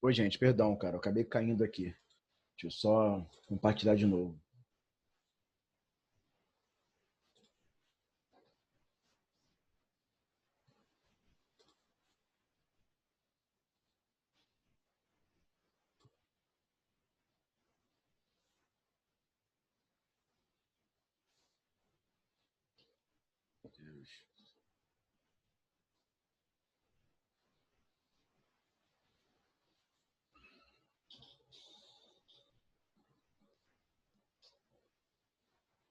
Oi, gente, perdão, cara. Eu acabei caindo aqui. Deixa eu só compartilhar de novo.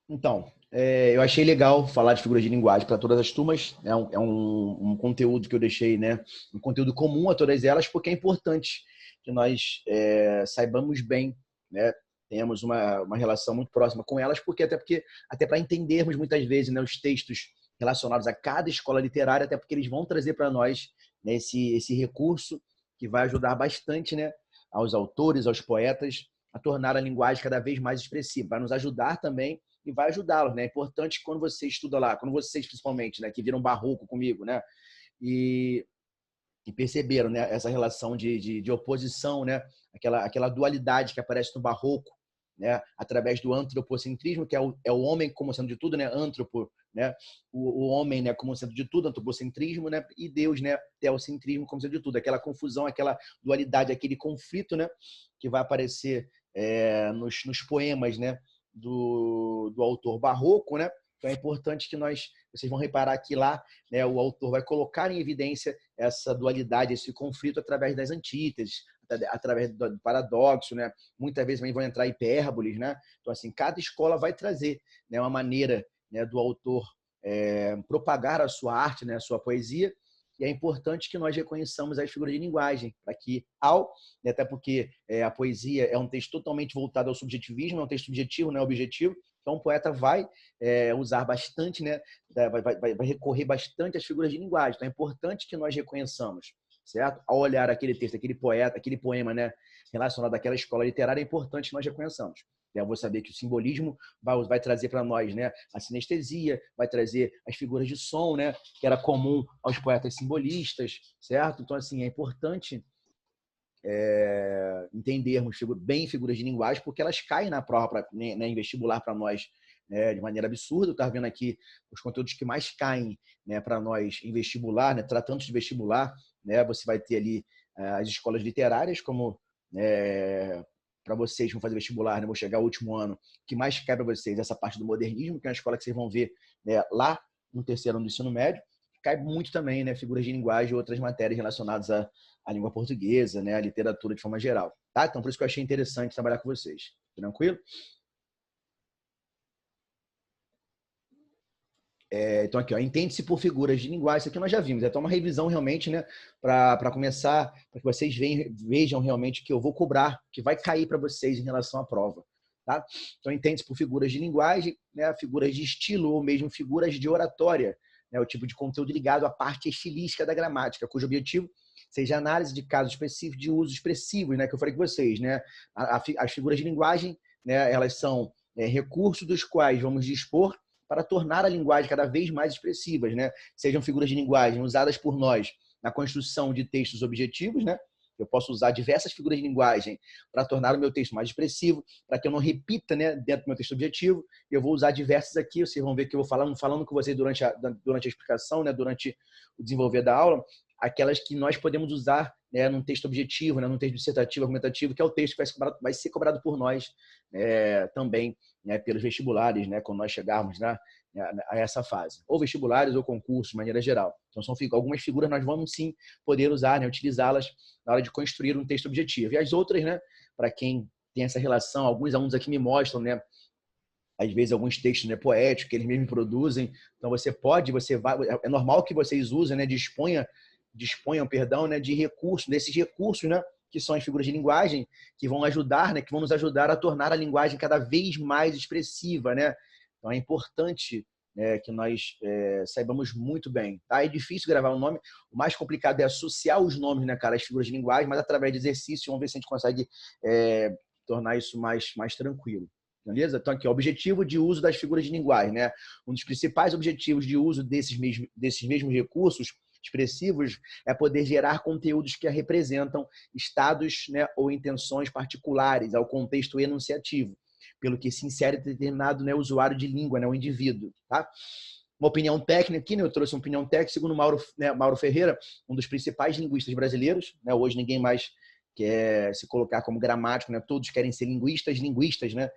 Então, eu achei legal falar de figuras de linguagem para todas as turmas. É um conteúdo que eu deixei, né? Um conteúdo comum a todas elas, porque é importante que nós saibamos bem, né? Tenhamos uma relação muito próxima com elas, porque até para entendermos muitas vezes, né, os textos relacionados a cada escola literária, até porque eles vão trazer para nós, né, esse recurso que vai ajudar bastante, né, aos autores, aos poetas, a tornar a linguagem cada vez mais expressiva. Vai nos ajudar também e vai ajudá-los, né? É importante que quando você estuda lá, quando vocês principalmente, né, que viram barroco comigo, né, e, e perceberam, né, essa relação de oposição, né, aquela dualidade que aparece no barroco, né, através do antropocentrismo, que é o homem como sendo de tudo, né, antropo, né, o homem, né, como sendo de tudo, antropocentrismo, né, e Deus, né, teocentrismo como sendo de tudo, aquela confusão, aquela dualidade, aquele conflito, né, que vai aparecer nos poemas, né, do autor barroco, né. Então é importante que vocês vão reparar que lá, né, o autor vai colocar em evidência essa dualidade, esse conflito através das antíteses, através do paradoxo, né? Muitas vezes também vão entrar hipérboles, né? Então, assim, cada escola vai trazer, né, uma maneira, né, do autor propagar a sua arte, né, a sua poesia, e é importante que nós reconheçamos as figuras de linguagem, para que, até porque a poesia é um texto totalmente voltado ao subjetivismo, é um texto subjetivo, não é objetivo, então o poeta vai usar bastante, né, vai recorrer bastante às figuras de linguagem. Então é importante que nós reconheçamos, certo? Ao olhar aquele texto, aquele poeta, aquele poema, né, relacionado àquela escola literária, é importante que nós reconheçamos. Eu vou saber que o simbolismo vai trazer para nós, né, a sinestesia, vai trazer as figuras de som, né, que era comum aos poetas simbolistas, certo? Então, assim, é importante entendermos bem figuras de linguagem, porque elas caem na prova, né, em vestibular para nós, né, de maneira absurda. Eu estava vendo aqui os conteúdos que mais caem, né, para nós em vestibular, né, tratando de vestibular, né, você vai ter ali as escolas literárias, como para vocês que vão fazer vestibular, né, vou chegar ao último ano, que mais cai para vocês essa parte do modernismo, que é uma escola que vocês vão ver, né, lá no terceiro ano do ensino médio. Cai muito também, né, figuras de linguagem e outras matérias relacionadas a língua portuguesa, né, a literatura de forma geral. Tá? Então, por isso que eu achei interessante trabalhar com vocês. Tranquilo? Então, aqui, ó, entende-se por figuras de linguagem. Isso aqui nós já vimos. Então, uma revisão realmente, né, para começar, para que vocês vejam realmente o que eu vou cobrar, que vai cair para vocês em relação à prova. Tá? Então, entende-se por figuras de linguagem, né, figuras de estilo ou mesmo figuras de oratória, né, o tipo de conteúdo ligado à parte estilística da gramática, cujo objetivo seja a análise de casos específicos de uso expressivo, né, que eu falei com vocês. Né? As figuras de linguagem, né, elas são recursos dos quais vamos dispor para tornar a linguagem cada vez mais expressivas, né? Sejam figuras de linguagem usadas por nós na construção de textos objetivos, né? Eu posso usar diversas figuras de linguagem para tornar o meu texto mais expressivo, para que eu não repita, né, dentro do meu texto objetivo. Eu vou usar diversas aqui, vocês vão ver que eu vou falando com vocês durante a explicação, né, durante o desenvolver da aula, aquelas que nós podemos usar, né, num texto objetivo, né, num texto dissertativo, argumentativo, que é o texto que vai ser cobrado por nós também, né, pelos vestibulares, né, quando nós chegarmos, né, a essa fase. Ou vestibulares ou concursos, de maneira geral. Então, são algumas figuras nós vamos sim poder usar, né, utilizá-las na hora de construir um texto objetivo. E as outras, né, para quem tem essa relação, alguns alunos aqui me mostram, né, às vezes alguns textos, né, poéticos que eles mesmos produzem. Então você vai, é normal que vocês usem, né, disponham, perdão, né, de recursos, desses recursos, né, que são as figuras de linguagem, que vão ajudar, né, que vão nos ajudar a tornar a linguagem cada vez mais expressiva, né? Então é importante, né, que nós saibamos muito bem. Tá? É difícil gravar um nome, o mais complicado é associar os nomes, né, cara, às figuras de linguagem, mas através de exercício vamos ver se a gente consegue tornar isso mais tranquilo. Beleza? Então, aqui, o objetivo de uso das figuras de linguagem, né? Um dos principais objetivos de uso desses mesmos recursos expressivos é poder gerar conteúdos que representam estados, né, ou intenções particulares ao contexto enunciativo, pelo que se insere determinado, né, usuário de língua, né, o indivíduo. Tá? Uma opinião técnica aqui, né, eu trouxe uma opinião técnica, segundo Mauro, né, Mauro Ferreira, um dos principais linguistas brasileiros. Né, hoje ninguém mais quer se colocar como gramático, né, todos querem ser linguistas, né?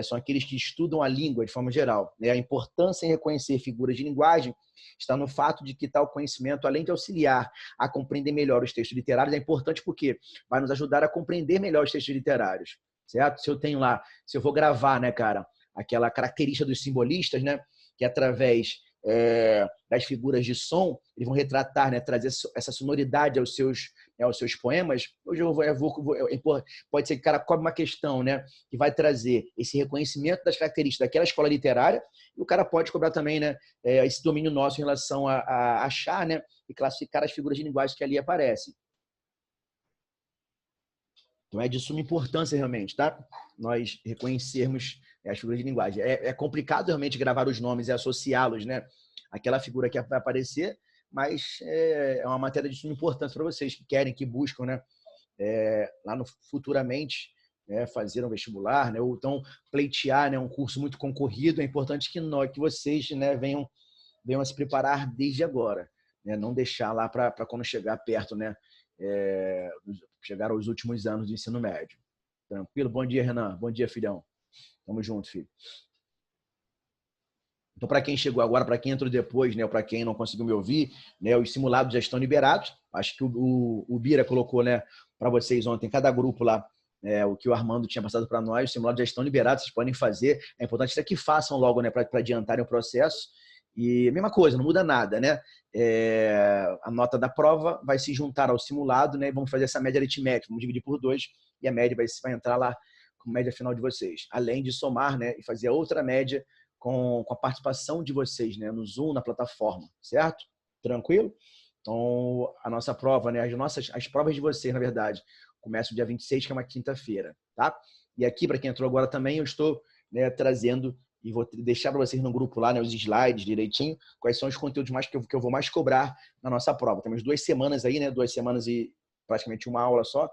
São aqueles que estudam a língua de forma geral. Né? A importância em reconhecer figuras de linguagem está no fato de que tal conhecimento, além de auxiliar a compreender melhor os textos literários, é importante porque vai nos ajudar a compreender melhor os textos literários, certo? Se eu tenho lá, se eu vou gravar, né, cara, aquela característica dos simbolistas, né, que através das figuras de som, eles vão retratar, né, trazer essa sonoridade aos seus poemas. Hoje pode ser que o cara cobre uma questão, né, que vai trazer esse reconhecimento das características daquela escola literária, e o cara pode cobrar também, né, esse domínio nosso em relação a achar, né, e classificar as figuras de linguagem que ali aparecem. Então é de suma importância realmente, tá? Nós reconhecermos as figuras de linguagem. É complicado realmente gravar os nomes e associá-los, né, àquela figura que vai aparecer, mas é uma matéria de suma importância para vocês que querem, que buscam, né, lá no futuramente, né, fazer um vestibular, né, ou então pleitear, né, um curso muito concorrido. É importante que vocês, né, venham a se preparar desde agora, né, não deixar lá para quando chegar perto, né, chegar aos últimos anos do ensino médio. Tranquilo? Bom dia, Renan. Bom dia, filhão. Tamo junto, filho. Então, para quem chegou agora, para quem entrou depois, né, ou para quem não conseguiu me ouvir, né, os simulados já estão liberados. Acho que o Bira colocou, né, para vocês ontem, cada grupo lá, o que o Armando tinha passado para nós. Os simulados já estão liberados, vocês podem fazer. É importante até que façam logo, né, para adiantarem o processo. E a mesma coisa, não muda nada, né? A nota da prova vai se juntar ao simulado, né? E vamos fazer essa média aritmética, vamos dividir por 2 e a média vai entrar lá com a média final de vocês. Além de somar, né, e fazer a outra média com a participação de vocês, né, no Zoom, na plataforma, certo? Tranquilo? Então, a nossa prova, né, as provas de vocês, na verdade, começam dia 26, que é uma quinta-feira, tá? E aqui, para quem entrou agora também, eu estou, né, trazendo e vou deixar para vocês no grupo lá, né, os slides direitinho, quais são os conteúdos mais que eu vou mais cobrar na nossa prova. Temos 2 semanas aí, né, 2 semanas e praticamente uma aula só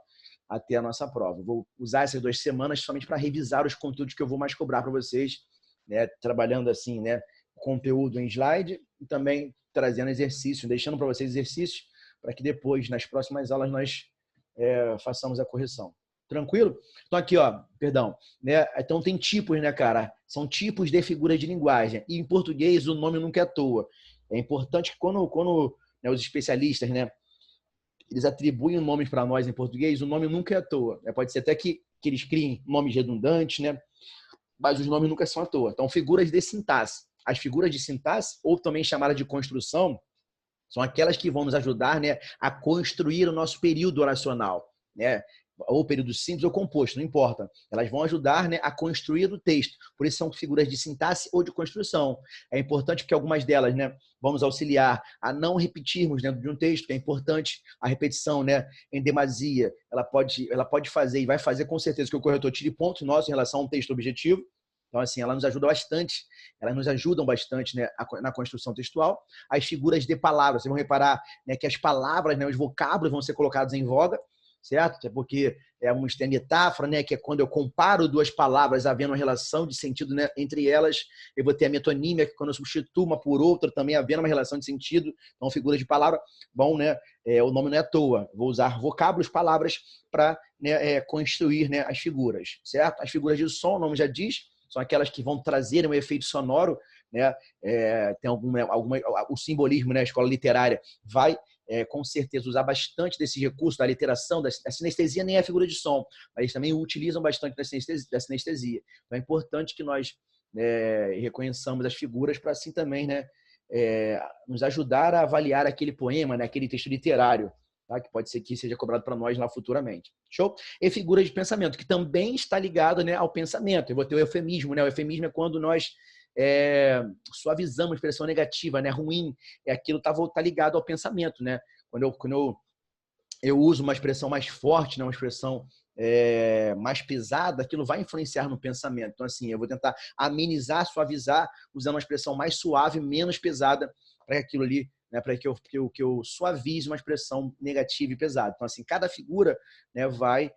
até a nossa prova. Vou usar essas 2 semanas somente para revisar os conteúdos que eu vou mais cobrar para vocês, né, trabalhando assim, né, conteúdo em slide e também trazendo exercícios, deixando para vocês exercícios para que depois, nas próximas aulas, nós façamos a correção. Tranquilo? Então aqui, ó, perdão, né? Então tem tipos, né, cara? São tipos de figuras de linguagem. E em português o nome nunca é à toa. É importante que quando né, os especialistas, né, eles atribuem nomes para nós em português, o nome nunca é à toa. Pode ser até que eles criem nomes redundantes, né? Mas os nomes nunca são à toa. Então, figuras de sintaxe. As figuras de sintaxe, ou também chamadas de construção, são aquelas que vão nos ajudar, né, a construir o nosso período oracional, né? Ou período simples ou composto, não importa. Elas vão ajudar, né, a construir o texto. Por isso são figuras de sintaxe ou de construção. É importante porque algumas delas, né, vão nos auxiliar a não repetirmos dentro de um texto, que é importante. A repetição, né, em demasia, ela pode fazer e vai fazer com certeza que o corretor tire pontos nossos em relação a um texto objetivo. Então, assim, elas nos ajudam bastante, né, na construção textual. As figuras de palavras, vocês vão reparar, né, que as palavras, né, os vocábulos vão ser colocados em voga, certo? É porque vamos ter a metáfora, né, que é quando eu comparo 2 palavras havendo uma relação de sentido, né, entre elas. Eu vou ter a metonímia, que quando eu substituo uma por outra, também havendo uma relação de sentido. Então, figuras de palavra, bom, né? O nome não é à toa. Vou usar vocábulos, palavras, para, né, construir, né, as figuras, certo? As figuras de som, o nome já diz, são aquelas que vão trazer um efeito sonoro, né? Tem o simbolismo, né? A escola literária vai, com certeza, usar bastante desse recurso da literação, da sinestesia, nem é figura de som, mas eles também utilizam bastante da sinestesia. Então é importante que nós reconheçamos as figuras para assim também, né, nos ajudar a avaliar aquele poema, né, aquele texto literário, tá? Que pode ser que seja cobrado para nós lá futuramente. Show? E figuras de pensamento, que também está ligado, né, ao pensamento. Eu vou ter o eufemismo, né? O eufemismo é quando nós suavizamos a expressão negativa, né? Ruim, aquilo tá ligado ao pensamento, né? Quando eu uso uma expressão mais forte, né? Uma expressão mais pesada, aquilo vai influenciar no pensamento. Então, assim, eu vou tentar amenizar, suavizar, usando uma expressão mais suave, menos pesada, para que aquilo ali né, para que eu suavize uma expressão negativa e pesada. Então, assim, cada figura, né, vai,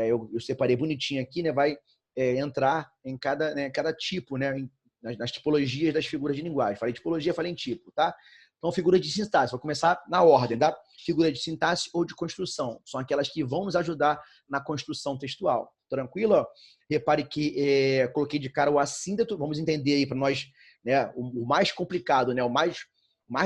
eu separei bonitinho aqui, né, vai entrar em cada tipo, né, nas tipologias das figuras de linguagem. Falei tipologia, falei em tipo, tá? Então, figuras de sintaxe, vou começar na ordem, tá? Figura de sintaxe ou de construção. São aquelas que vão nos ajudar na construção textual. Tranquilo? Repare que coloquei de cara o assíndeto. Vamos entender aí para nós, né, o mais complicado, né, o mais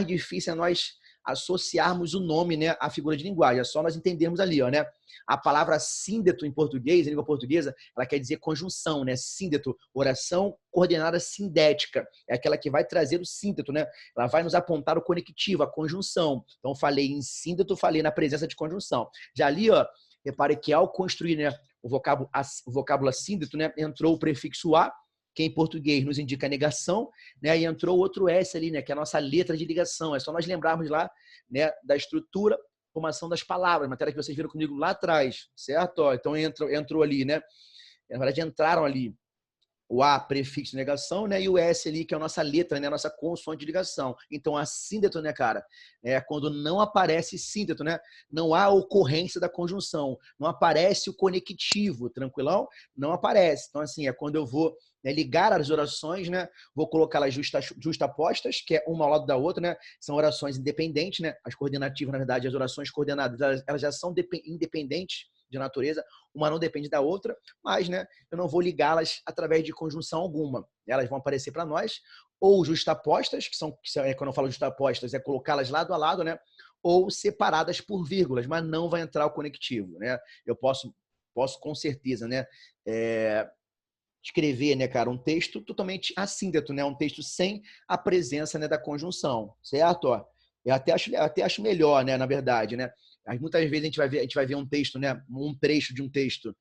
difícil é nós associarmos o nome, né, à figura de linguagem. É só nós entendermos ali, ó, né? A palavra síndeto em português, em língua portuguesa, ela quer dizer conjunção, né? Síndeto, oração coordenada sindética. É aquela que vai trazer o síndeto, né? Ela vai nos apontar o conectivo, a conjunção. Então, falei em síndeto, falei na presença de conjunção. Já ali, ó, repare que ao construir, né, o vocábulo assíndeto, né, entrou o prefixo a, que em português nos indica negação, né? E entrou outro S ali, né? Que é a nossa letra de ligação. É só nós lembrarmos lá, né, da estrutura, formação das palavras, matéria que vocês viram comigo lá atrás, certo? Então entrou ali, né? Na verdade, entraram ali o A, prefixo de negação, né? E o S ali, que é a nossa letra, né? A nossa consoante de ligação. Então, a síndeto, né, cara? É quando não aparece síndeto, né? Não há ocorrência da conjunção. Não aparece o conectivo, tranquilão? Não aparece. Então, assim, é quando eu vou, né, ligar as orações, né? Vou colocá-las justapostas, que é uma ao lado da outra, né? São orações independentes, né? As coordenativas, na verdade, as orações coordenadas, elas já são independentes de natureza, uma não depende da outra, mas, né, eu não vou ligá-las através de conjunção alguma. Elas vão aparecer para nós, ou justapostas, quando eu falo justapostas, é colocá-las lado a lado, né, ou separadas por vírgulas, mas não vai entrar o conectivo, né? Eu posso com certeza, né, escrever, né, cara, um texto totalmente assíndeto, né, um texto sem a presença, né, da conjunção, certo? Ó, eu até acho melhor, né, na verdade, né? Muitas vezes a gente vai ver um texto, né, um trecho de um texto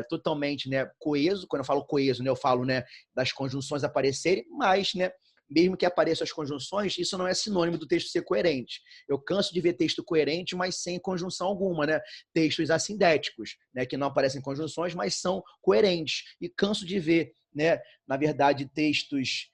totalmente, né, coeso. Quando eu falo coeso, né, eu falo, né, das conjunções aparecerem, mas, né, mesmo que apareçam as conjunções, isso não é sinônimo do texto ser coerente. Eu canso de ver texto coerente, mas sem conjunção alguma, né? Textos assindéticos, né, que não aparecem conjunções, mas são coerentes. E canso de ver, né, na verdade, textos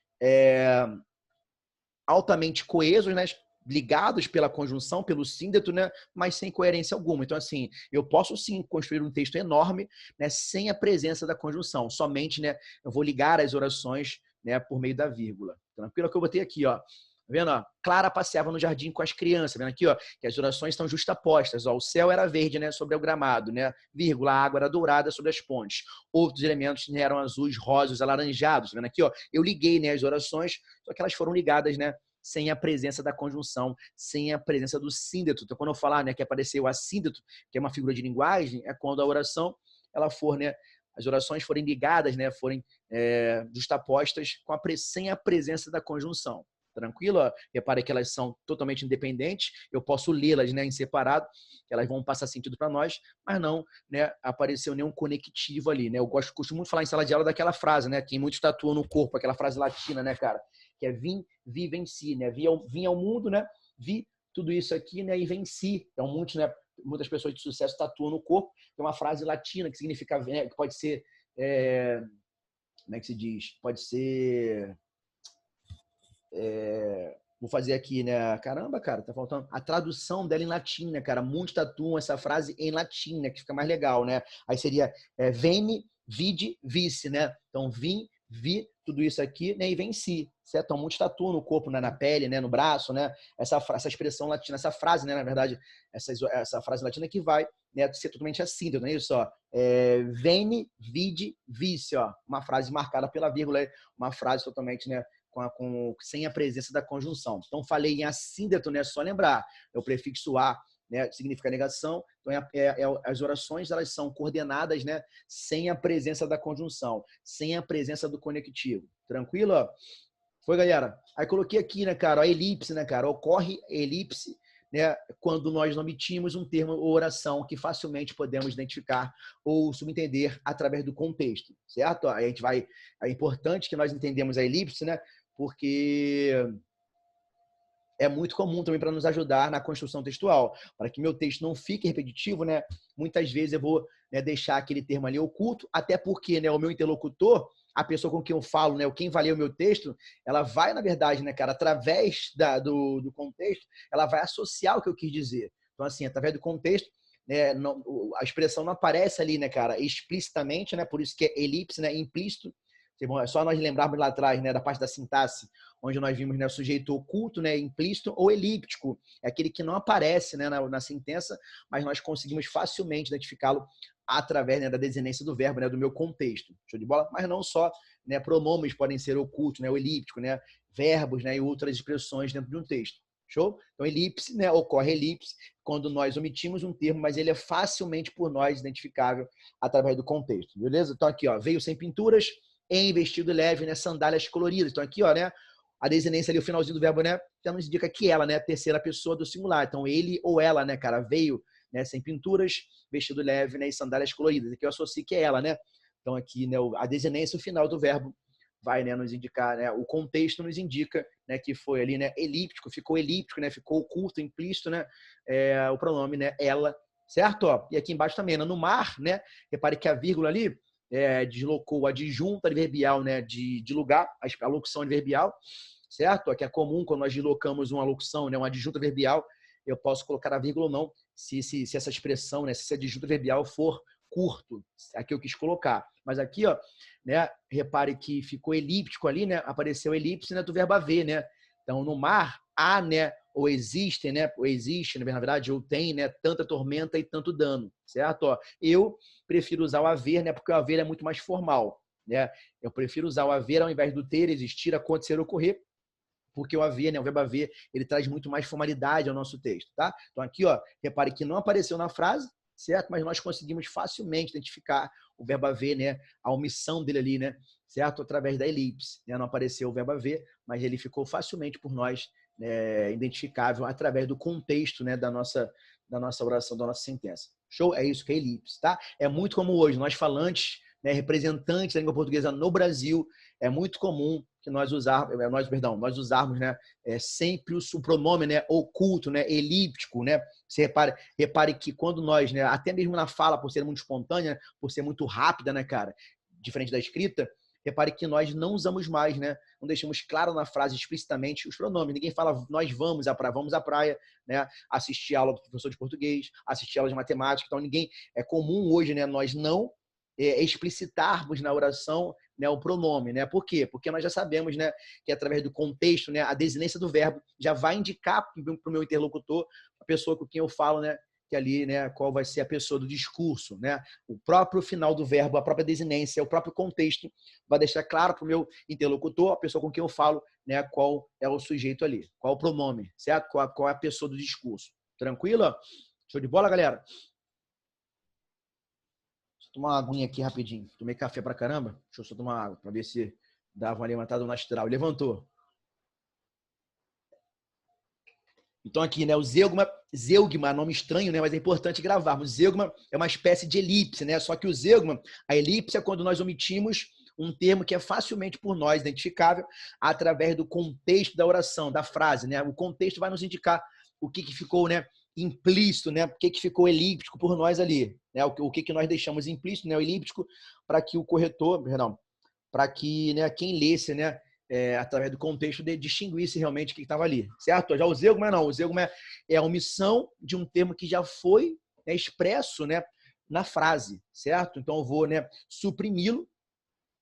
altamente coesos, né, ligados pela conjunção, pelo síndeto, né, mas sem coerência alguma. Então, assim, eu posso sim construir um texto enorme, né, sem a presença da conjunção. Somente, né, eu vou ligar as orações, né, por meio da vírgula. Tranquilo que eu botei aqui, ó. Tá vendo? Ó? Clara passeava no jardim com as crianças. Tá vendo aqui, ó, que as orações estão justapostas. Ó, o céu era verde, né, sobre o gramado, né? Vírgula, a água era dourada sobre as pontes. Outros elementos, né, eram azuis, rosas, alaranjados. Tá vendo aqui, ó? Eu liguei, né, as orações, só que elas foram ligadas, né, sem a presença da conjunção, sem a presença do síndeto. Então, quando eu falar, né, que apareceu o assíndeto, que é uma figura de linguagem, é quando a oração ela for, né, as orações forem ligadas, né, forem justapostas sem a presença da conjunção. Tranquilo? Repare que elas são totalmente independentes. Eu posso lê-las, né, em separado, elas vão passar sentido para nós, mas não, né, apareceu nenhum conectivo ali, né? Eu costumo muito falar em sala de aula daquela frase, né, que muitos tatuam no corpo, aquela frase latina, né, cara? Que é vim, vi, venci, né? Vim ao mundo, né? Vi tudo isso aqui, né? E venci. Então, muitas pessoas de sucesso tatuam no corpo. Tem uma frase latina que significa, que pode ser, como é que se diz? Pode ser, vou fazer aqui, né? Caramba, cara, tá faltando a tradução dela em latim, né, cara? Muitos tatuam essa frase em latim, né? Que fica mais legal, né? Aí seria veni, vidi, vici, né? Então, vim, vi tudo isso aqui, né? E venci, certo? Então, muitos tatuam no corpo, né? Na pele, né? No braço, né? Essa expressão latina, essa frase, né? Na verdade, essa frase latina que vai, né, ser totalmente assim, não é isso? Ó, veni, vidi, vici, ó. Uma frase marcada pela vírgula, uma frase totalmente, né? Sem a presença da conjunção. Então, falei em assíndeto, né? Só lembrar, é o prefixo a, né? Significa negação. Então, as orações elas são coordenadas, né? Sem a presença da conjunção, sem a presença do conectivo. Tranquilo? Foi, galera? Aí coloquei aqui, né, cara, a elipse, né, cara? Ocorre elipse, né, quando nós omitimos um termo ou oração que facilmente podemos identificar ou subentender através do contexto, certo? Aí é importante que nós entendamos a elipse, né? Porque é muito comum também para nos ajudar na construção textual. Para que meu texto não fique repetitivo, né? Muitas vezes eu vou, né, deixar aquele termo ali oculto, até porque, né, o meu interlocutor, a pessoa com quem eu falo, né, ou quem vai ler o meu texto, ela vai, na verdade, né, cara, através do contexto, ela vai associar o que eu quis dizer. Então, assim, através do contexto, né, não, a expressão não aparece ali, né, cara, explicitamente, né, por isso que é elipse, né, implícito. É só nós lembrarmos lá atrás, né, da parte da sintaxe, onde nós vimos, né, o sujeito oculto, né, implícito ou elíptico, é aquele que não aparece, né, na sentença, mas nós conseguimos facilmente identificá-lo através, né, da desinência do verbo, né, do meu contexto. Show de bola? Mas não só, né, pronomes podem ser ocultos, né, o elíptico, né, verbos, né, e outras expressões dentro de um texto. Show? Então, elipse, né, ocorre elipse quando nós omitimos um termo, mas ele é facilmente por nós identificável através do contexto. Beleza? Então, aqui, ó, veio sem pinturas, em vestido leve, né, sandálias coloridas. Então, aqui, ó, né, a desinência ali, o finalzinho do verbo, né, já nos indica que ela, né, a terceira pessoa do singular. Então, ele ou ela, né, cara, veio, né, sem pinturas, vestido leve, né, e sandálias coloridas. Aqui eu associo que é ela, né? Então, aqui, né, a desinência, o final do verbo, vai, né, nos indicar, né, o contexto nos indica, né, que foi ali, né, elíptico, né, ficou oculto, implícito, né, o pronome, né, ela, certo? Ó, e aqui embaixo também, né, no mar, né, repare que a vírgula ali deslocou a adjunta adverbial, né, de lugar, a locução adverbial, certo? Ó, que é comum quando nós deslocamos uma locução, né, uma adjunta adverbial, eu posso colocar a vírgula ou não, se essa expressão, né, se esse adjunto adverbial for curto, aqui eu quis colocar. Mas aqui, ó, né, repare que ficou elíptico ali, né, apareceu elipse, né, do verbo haver, né? Então, no mar, há, né, ou existe, né, ou existe, na verdade, ou tem, né, tanta tormenta e tanto dano, certo? Ó, eu prefiro usar o haver, né, porque o haver é muito mais formal, né? Eu prefiro usar o haver ao invés do ter, existir, acontecer, ocorrer, porque o haver, né, o verbo haver, ele traz muito mais formalidade ao nosso texto, tá? Então aqui, ó, repare que não apareceu na frase, certo? Mas nós conseguimos facilmente identificar o verbo haver, né, a omissão dele ali, né, certo? Através da elipse, né? Não apareceu o verbo haver, mas ele ficou facilmente por nós, né, identificável através do contexto, né, da nossa oração, da nossa sentença. Show? É isso que é elipse, tá? É muito como hoje, nós falantes, né, representantes da língua portuguesa no Brasil, é muito comum que nós usarmos, né, sempre o pronome, né, oculto, né, elíptico, né? Você repare que quando nós, né, até mesmo na fala, por ser muito espontânea, né, por ser muito rápida, né, cara, diferente da escrita, repare que nós não usamos mais, né? Não deixamos claro na frase explicitamente os pronomes. Ninguém fala nós vamos à praia, né? Assistir aula do professor de português, assistir aula de matemática. Então ninguém é comum hoje, né? Nós não explicitarmos na oração, né, o pronome, né? Por quê? Porque nós já sabemos, né, que através do contexto, né, a desinência do verbo já vai indicar para o meu interlocutor, a pessoa com quem eu falo, né, que ali, né, qual vai ser a pessoa do discurso, né? O próprio final do verbo, a própria desinência, o próprio contexto vai deixar claro para o meu interlocutor, a pessoa com quem eu falo, né, qual é o sujeito ali, qual o pronome, certo? Qual é a pessoa do discurso. Tranquilo? Show de bola, galera? Deixa eu tomar uma aguinha aqui rapidinho. Tomei café pra caramba. Deixa eu só tomar água para ver se dava uma levantada no astral. Levantou. Então aqui, né, o zeugma, nome estranho, né, mas é importante gravarmos. Zeugma é uma espécie de elipse, né? Só que o zeugma, a elipse é quando nós omitimos um termo que é facilmente por nós identificável através do contexto da oração, da frase, né? O contexto vai nos indicar o que ficou, né, implícito, né? O que ficou elíptico por nós ali, né? O que nós deixamos implícito, né, o elíptico, para que o corretor, perdão, para que, né, quem lesse, né, através do contexto, de distinguisse realmente o que estava ali, certo? Já o zeugma não, o zeugma é a omissão de um termo que já foi, né, expresso, né, na frase, certo? Então eu vou, né, suprimi-lo,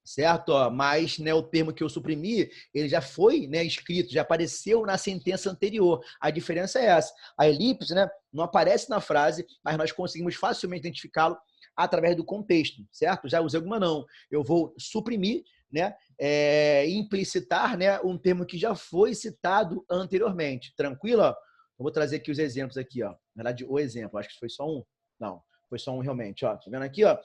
certo? Mas, né, o termo que eu suprimi, ele já foi, né, escrito, já apareceu na sentença anterior. A diferença é essa. A elipse, né, não aparece na frase, mas nós conseguimos facilmente identificá-lo através do contexto, certo? Já o zeugma não. Eu vou suprimir, né, implicitar, né, um termo que já foi citado anteriormente. Tranquilo? Eu vou trazer aqui os exemplos aqui, ó. Na verdade, o exemplo, acho que foi só um. Não, foi só um realmente, ó. Tá vendo aqui, ó?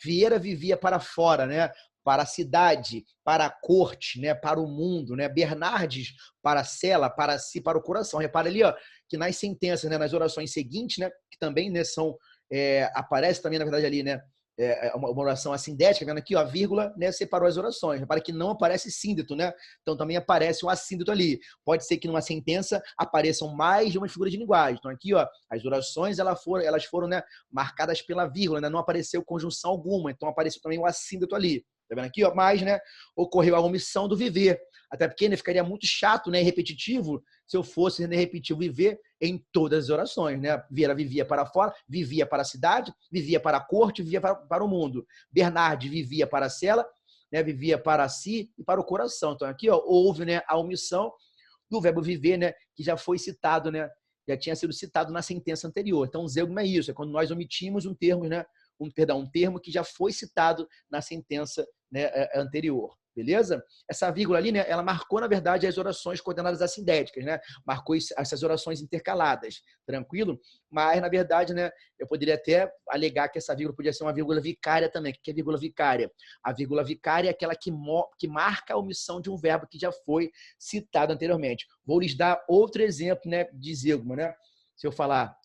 Vieira vivia para fora, né? Para a cidade, para a corte, né? Para o mundo, né? Bernardes para a cela, para si, para o coração. Repara ali, ó, que nas sentenças, né, nas orações seguintes, né, que também, né, são aparece também, na verdade, ali, né, uma oração assindética, vendo aqui, ó, a vírgula, né, separou as orações. Repara que não aparece síndeto, né? Então também aparece um assíndeto ali. Pode ser que numa sentença apareçam mais de uma figura de linguagem. Então aqui, ó, as orações elas foram, né, marcadas pela vírgula, né? Não apareceu conjunção alguma, então apareceu também o assíndeto ali. Tá Tá vendo aqui, ó? Mas, né, ocorreu a omissão do viver. Até porque, né, ficaria muito chato, né, e repetitivo se eu fosse, né, repetir o viver em todas as orações, né? Vivia para fora, vivia para a cidade, vivia para a corte, vivia para o mundo. Bernard vivia para a cela, né, vivia para si e para o coração. Então aqui, ó, houve, né, a omissão do verbo viver, né, que já foi citado, né, já tinha sido citado na sentença anterior. Então, zeugma é isso, é quando nós omitimos um termo, né, um termo que já foi citado na sentença, né, anterior. Beleza? Essa vírgula ali, né, ela marcou, na verdade, as orações coordenadas assindéticas, né? Marcou essas orações intercaladas, tranquilo? Mas, na verdade, né, eu poderia até alegar que essa vírgula podia ser uma vírgula vicária também. O que é vírgula vicária? A vírgula vicária é aquela que marca a omissão de um verbo que já foi citado anteriormente. Vou lhes dar outro exemplo, né, de zeugma, né? Se eu falar,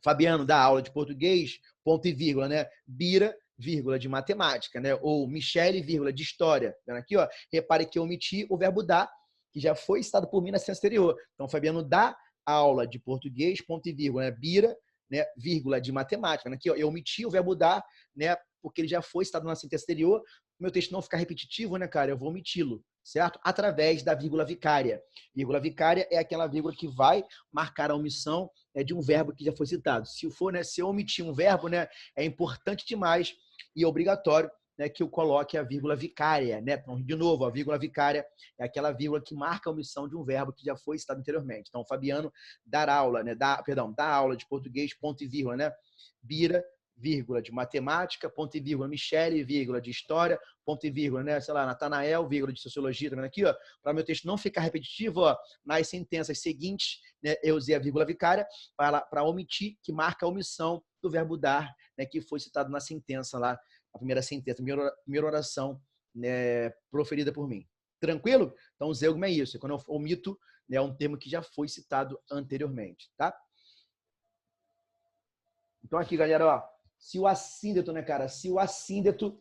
Fabiano dá aula de português, ponto e vírgula, né? Bira, vírgula, de matemática, né? Ou Michele, vírgula, de história. Vendo aqui, ó, repare que eu omiti o verbo dar, que já foi citado por mim na sentença anterior. Então, Fabiano dá aula de português, ponto e vírgula, né? Bira, né? Vírgula, de matemática. Vendo aqui, ó, eu omiti o verbo dar, né? Porque ele já foi citado na sentença anterior. O meu texto não ficar repetitivo, né, cara? Eu vou omiti-lo, certo? Através da vírgula vicária. Vírgula vicária é aquela vírgula que vai marcar a omissão de um verbo que já foi citado. Se for, né, se eu omitir um verbo, né, é importante demais e obrigatório, né, que eu coloque a vírgula vicária, né? Então, de novo, a vírgula vicária é aquela vírgula que marca a omissão de um verbo que já foi citado anteriormente. Então, Fabiano dar aula, né, dá aula de português, ponto e vírgula, né? Bira, vírgula, de matemática, ponto e vírgula, Michele, vírgula, de história, ponto e vírgula, né? Sei lá, Natanael, vírgula, de sociologia, tá vendo aqui, ó? Para meu texto não ficar repetitivo, ó, nas sentenças seguintes, né, eu usei a vírgula vicária para omitir, que marca a omissão do verbo dar, né, que foi citado na sentença lá, a primeira sentença, a primeira oração, né, proferida por mim. Tranquilo? Então, o zeugma é isso, é quando eu omito, né, um termo que já foi citado anteriormente, tá? Então, aqui, galera, ó, se o assíndeto, né, cara, se o assíndeto,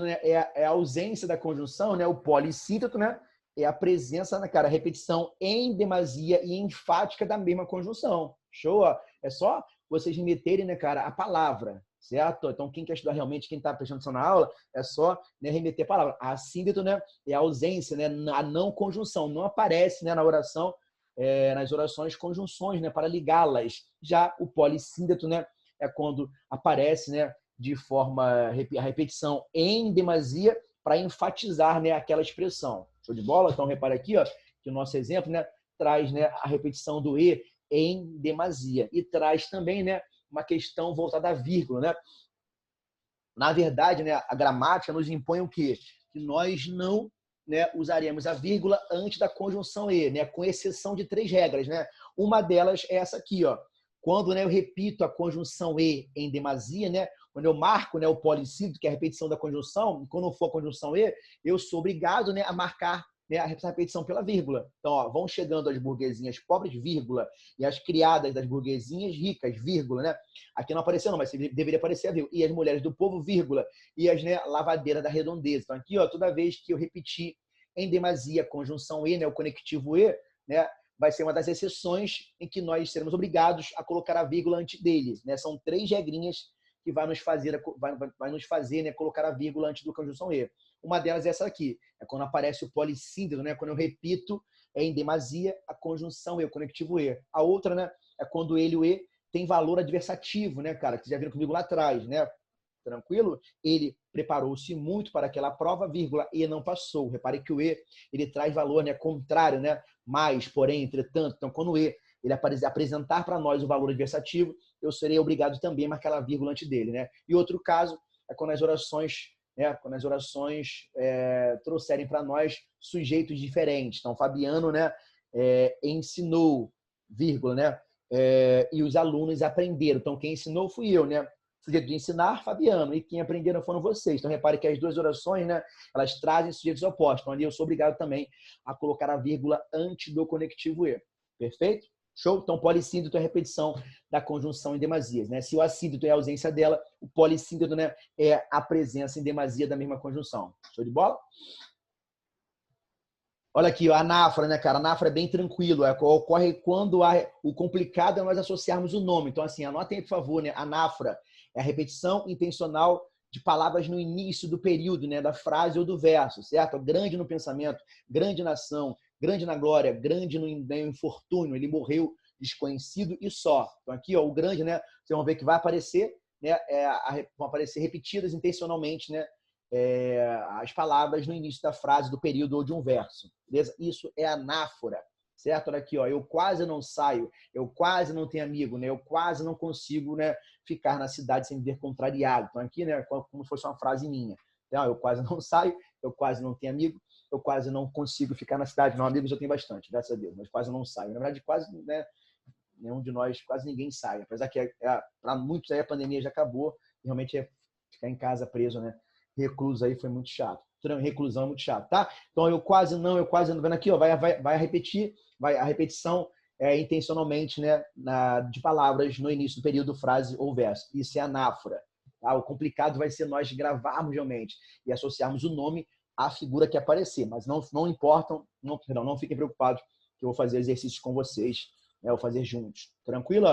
né, é a ausência da conjunção, né, o polissíndeto, né, é a presença, né, cara, a repetição em demasia e enfática da mesma conjunção. Show? Ó. É só vocês remeterem, né, cara, a palavra, certo? Então, quem quer estudar realmente, quem está prestando atenção na aula, é só, né, remeter a palavra. A assíndeto, né, é a ausência, né, a não conjunção. Não aparece, né, na oração, nas orações, conjunções, né, para ligá-las. Já o polissíndeto, né, é quando aparece, né, de forma a repetição em demasia para enfatizar, né, aquela expressão. Show de bola? Então, repare aqui, ó, que o nosso exemplo, né, traz, né, a repetição do e em demasia e traz também, né, uma questão voltada à vírgula, né? Na verdade, né, a gramática nos impõe o quê? Que nós não, né, usaremos a vírgula antes da conjunção e, né, com exceção de 3 regras, né? Uma delas é essa aqui, ó. Quando, né, eu repito a conjunção e em demasia, né, quando eu marco, né, o polissíndeto, que é a repetição da conjunção, quando for a conjunção e, eu sou obrigado, né, a marcar, né, a repetição pela vírgula. Então, ó, vão chegando as burguesinhas pobres, vírgula, e as criadas das burguesinhas ricas, vírgula, né? Aqui não apareceu não, mas deveria aparecer a vírgula. E as mulheres do povo, vírgula, e as, né, lavadeiras da redondeza. Então, aqui, ó, toda vez que eu repetir em demasia a conjunção e, né, o conectivo e, né, vai ser uma das exceções em que nós seremos obrigados a colocar a vírgula antes dele, né? São 3 regrinhas que vai nos fazer, né, colocar a vírgula antes do conjunção e. Uma delas é essa aqui, é quando aparece o polissíndeto, né? Quando eu repito em demasia a conjunção e, o conectivo e. A outra, né, é quando ele, o e, tem valor adversativo, né, cara? Que já viram comigo lá atrás, né? Tranquilo? Ele preparou-se muito para aquela prova, vírgula, e não passou. Repare que o e, ele traz valor, né, contrário, né? Mais, porém, entretanto. Então, quando o e, ele apresentar para nós o valor adversativo, eu serei obrigado também a marcar a vírgula antes dele, né? E outro caso é quando as orações, né, trouxerem para nós sujeitos diferentes. Então, Fabiano, né, ensinou, vírgula, né? E os alunos aprenderam. Então, quem ensinou fui eu, né? Sujeito de ensinar, Fabiano, e quem aprenderam foram vocês. Então, repare que as 2 orações, né, elas trazem sujeitos opostos. Então, ali eu sou obrigado também a colocar a vírgula antes do conectivo e. Perfeito? Show? Então, polissíndeto é a repetição da conjunção em demasias, né? Se o assíndeto é a ausência dela, o polissíndeto, né, é a presença em demasia da mesma conjunção. Show de bola? Olha aqui, a anáfora, né, cara? A anáfora é bem tranquilo. Ocorre quando o complicado é nós associarmos o nome. Então, assim, anotem aí, por favor, né? Anáfora é a repetição intencional de palavras no início do período, né, da frase ou do verso, certo? Grande no pensamento, grande na ação, grande na glória, grande no infortúnio. Ele morreu desconhecido e só. Então aqui, ó, o grande, né? Vocês vão ver que vai aparecer, né? Vão aparecer repetidas intencionalmente, né? As palavras no início da frase, do período ou de um verso. Beleza? Isso é anáfora, certo? Olha aqui, ó, eu quase não saio, eu quase não tenho amigo, né? Eu quase não consigo, né, ficar na cidade sem ver contrariado. Então aqui, né, como se fosse uma frase minha. Então, eu quase não saio, eu quase não tenho amigo, eu quase não consigo ficar na cidade. Não, amigos eu tenho bastante, graças a Deus, mas quase não saio. Na verdade, quase, né, nenhum de nós, quase ninguém sai. Apesar que para muitos aí a pandemia já acabou, realmente ficar em casa preso, né? Recluso aí foi muito chato. Reclusão é muito chato, tá? Então eu quase não, vendo aqui, ó, vai repetir, a repetição intencionalmente, né, de palavras no início do período, frase ou verso. Isso é anáfora. Tá? O complicado vai ser nós gravarmos realmente e associarmos o nome à figura que aparecer, mas não importam, não fiquem preocupados que eu vou fazer exercícios com vocês, né, vou fazer juntos. Tranquilo?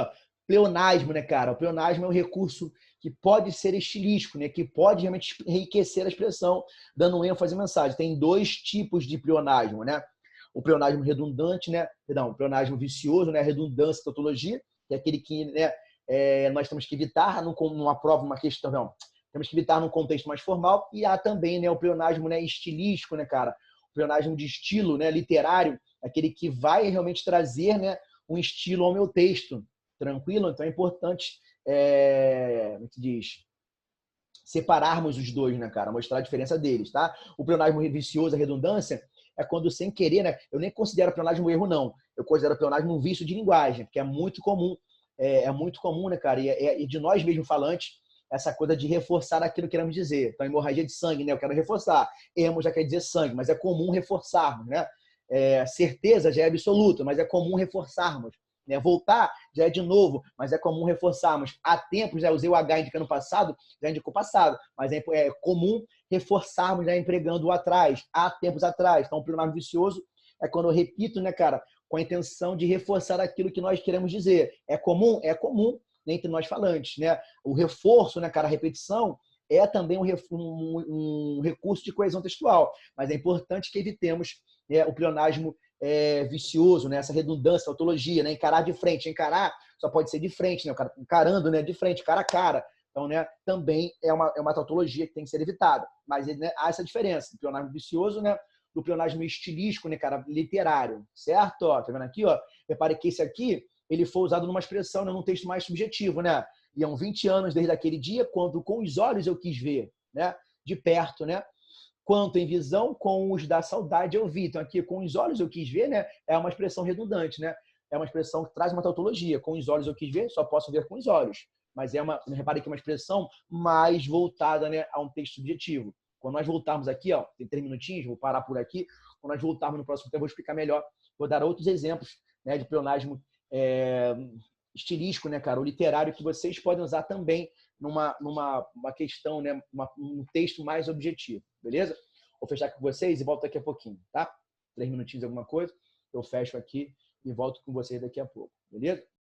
Pleonasmo, né, cara? O pleonasmo é um recurso que pode ser estilístico, né? Que pode realmente enriquecer a expressão, dando ênfase à mensagem. Tem dois tipos de pleonasmo, né? O pleonasmo redundante, né? Perdão, o pleonasmo vicioso, né? A redundância, tautologia, que é aquele que, né, nós temos que evitar numa prova, uma questão, não. Temos que evitar num contexto mais formal. E há também, né, o pleonasmo, né, estilístico, né, cara? O pleonasmo de estilo, né, literário, aquele que vai realmente trazer, né, um estilo ao meu texto. Tranquilo? Então é importante, como é que diz? Separarmos os dois, né, cara? Mostrar a diferença deles, tá? O pleonasmo vicioso, a redundância, é quando sem querer, né? Eu nem considero o pleonasmo um erro, não. Eu considero o pleonasmo um vício de linguagem, porque é muito comum. É muito comum, né, cara? E de nós mesmos falantes, essa coisa de reforçar aquilo que queremos dizer. Então, hemorragia de sangue, né? Eu quero reforçar. Hemo já quer dizer sangue, mas é comum reforçarmos, né? Certeza já é absoluta, mas é comum reforçarmos. Né? Voltar já é de novo, mas é comum reforçarmos. Há tempos, já usei o H indicando passado, já indicou passado, mas é comum reforçarmos, né, empregando o atrás, há tempos atrás. Então, o pleonasmo vicioso é quando eu repito, né, cara, com a intenção de reforçar aquilo que nós queremos dizer. É comum? É comum, né, entre nós falantes. Né? O reforço, né, cara, a repetição, é também um recurso de coesão textual, mas é importante que evitemos o pleonasmo vicioso, né? Essa redundância, tautologia, né? Encarar de frente. Encarar só pode ser de frente, né? O cara encarando, né, de frente, cara a cara. Então, né, também é uma tautologia que tem que ser evitada. Mas, né, há essa diferença do pleonasmo vicioso, né, do pleonasmo estilístico, né, cara, literário, certo? Ó, tá vendo aqui, ó? Repare que esse aqui, ele foi usado numa expressão, né, num texto mais subjetivo, né? Iam 20 anos desde aquele dia, quando com os olhos eu quis ver, né, de perto, né? Quanto em visão, com os da saudade eu vi. Então, aqui, com os olhos eu quis ver, né? É uma expressão redundante, né? É uma expressão que traz uma tautologia. Com os olhos eu quis ver, só posso ver com os olhos. Mas repare que é uma expressão mais voltada, né, a um texto subjetivo. Quando nós voltarmos aqui, ó, tem 3 minutinhos, vou parar por aqui. Quando nós voltarmos no próximo tempo, eu vou explicar melhor. Vou dar outros exemplos, né, de pleonasmo estilístico, né, cara, o literário, que vocês podem usar também numa questão, né, um texto mais objetivo, beleza? Vou fechar com vocês e volto daqui a pouquinho, tá? 3 minutinhos, alguma coisa, eu fecho aqui e volto com vocês daqui a pouco, beleza?